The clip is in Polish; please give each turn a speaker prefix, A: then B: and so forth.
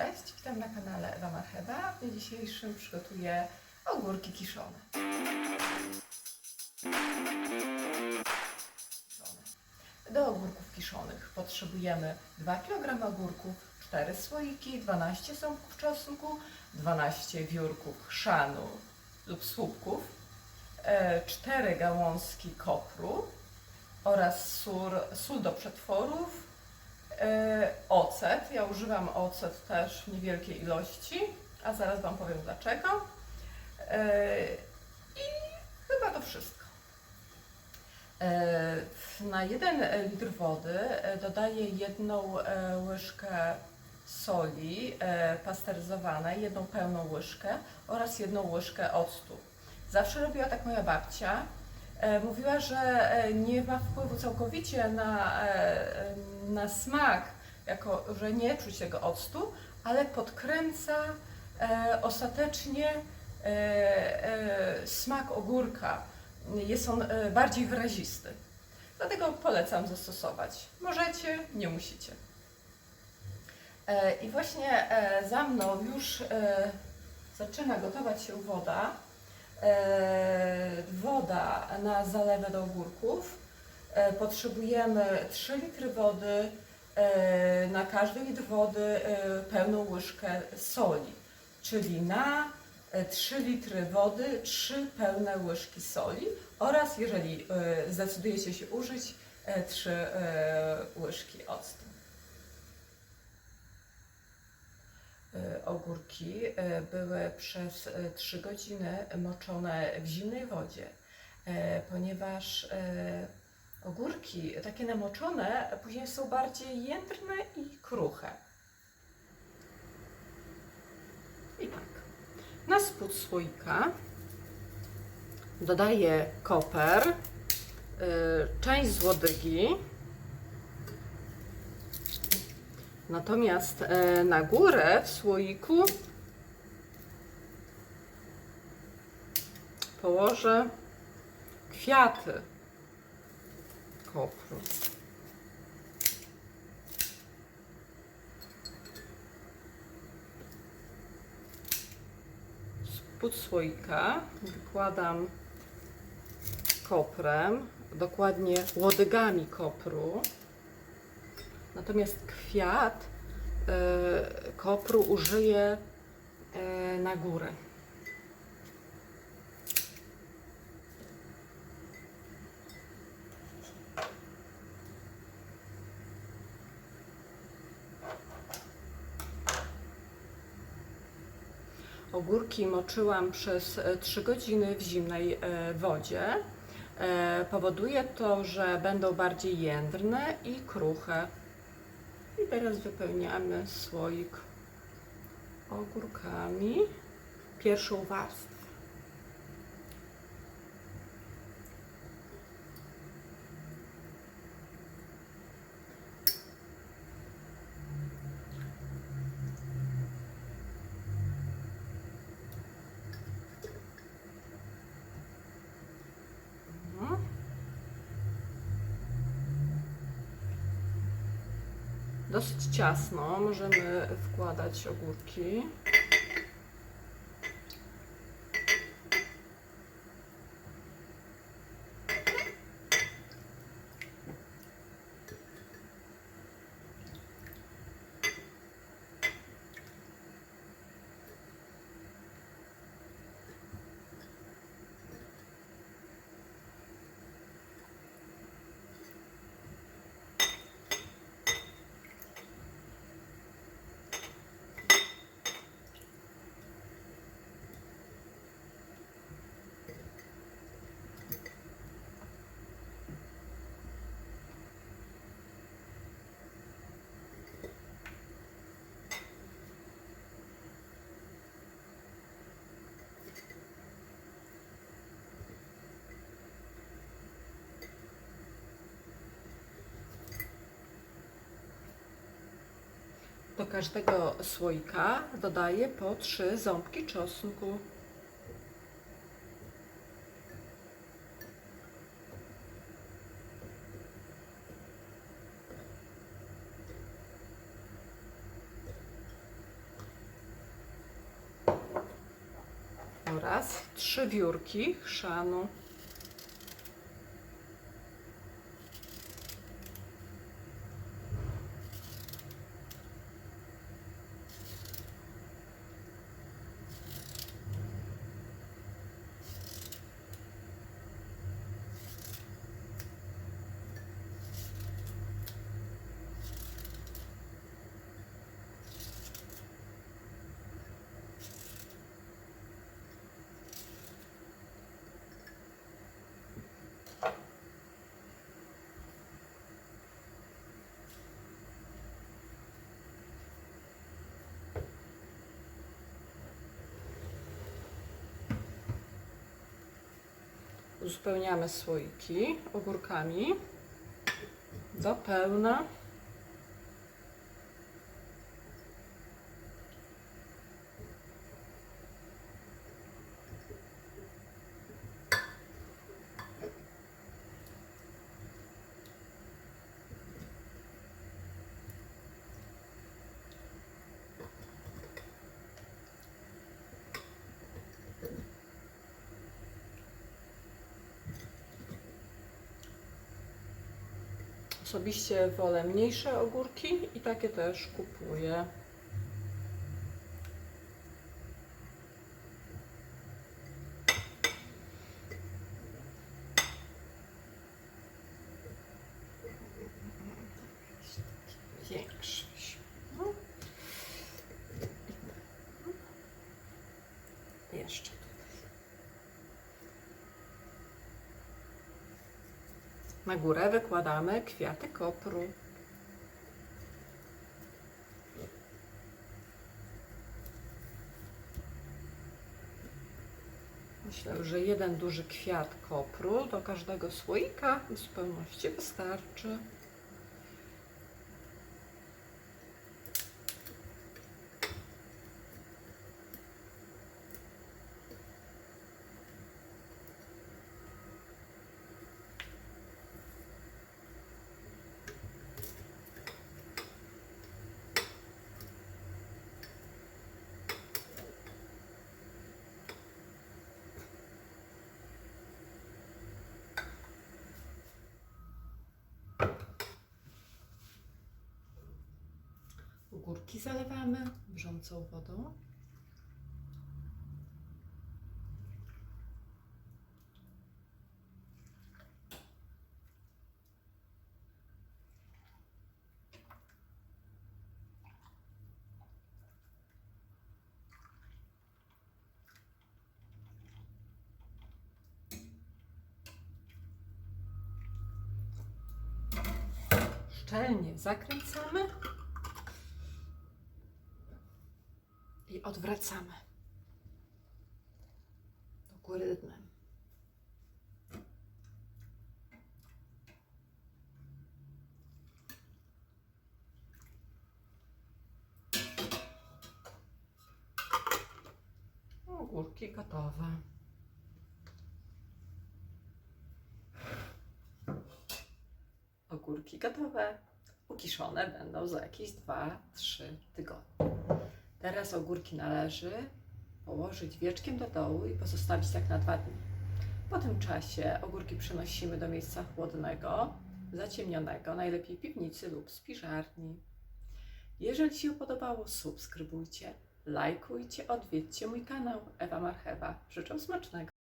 A: Cześć, witam na kanale Ewa Marchewka. W dniu dzisiejszym przygotuję ogórki kiszone. Do ogórków kiszonych potrzebujemy 2 kg ogórków, 4 słoiki, 12 ząbków czosnku, 12 wiórków chrzanu lub słupków, 4 gałązki kopru oraz sól do przetworów, ocet. Ja używam ocet też w niewielkiej ilości, a zaraz Wam powiem dlaczego. I chyba to wszystko. Na 1 litr wody dodaję 1 łyżkę soli pasteryzowanej, 1 pełną łyżkę oraz 1 łyżkę octu. Zawsze robiła tak moja babcia. Mówiła, że nie ma wpływu całkowicie na smak, jako że nie czuć tego octu, ale podkręca ostatecznie smak ogórka. Jest on bardziej wyrazisty. Dlatego polecam zastosować. Możecie, nie musicie. I właśnie za mną już zaczyna gotować się woda. Woda na zalewę do ogórków. Potrzebujemy 3 litry wody, na każdy litr wody pełną łyżkę soli, czyli na 3 litry wody 3 pełne łyżki soli oraz, jeżeli zdecydujecie się użyć, 3 łyżki octu. Ogórki były przez 3 godziny moczone w zimnej wodzie, ponieważ ogórki takie namoczone później są bardziej jędrne i kruche. I tak, na spód słoika dodaję koper, część z łodygi. Natomiast na górę w słoiku położę kwiaty kopru. Spód słoika wykładam koprem, dokładnie łodygami kopru. Natomiast kwiat kopru użyję na górę. Ogórki moczyłam przez 3 godziny w zimnej wodzie. Powoduje to, że będą bardziej jędrne i kruche. I teraz wypełniamy słoik ogórkami, pierwszą warstwę. Dosyć ciasno możemy wkładać ogórki. Do każdego słoika dodaję po 3 ząbki czosnku. teraz 3 wiórki chrzanu. Uzupełniamy słoiki ogórkami do pełna. Osobiście wolę mniejsze ogórki i takie też kupuję. Większy. No. Jeszcze. Na górę wykładamy kwiaty kopru. Myślę, że jeden duży kwiat kopru do każdego słoika w zupełności wystarczy. Ogórki zalewamy wrzącą wodą. Szczelnie zakręcamy i odwracamy do góry dnem. Ogórki gotowe. Ogórki gotowe. Ukiszone będą za jakieś 2-3 tygodnie. Teraz ogórki należy położyć wieczkiem do dołu i pozostawić tak na 2 dni. Po tym czasie ogórki przenosimy do miejsca chłodnego, zaciemnionego, najlepiej piwnicy lub spiżarni. Jeżeli się podobało, subskrybujcie, lajkujcie, odwiedźcie mój kanał Ewa Marchewa. Życzę smacznego.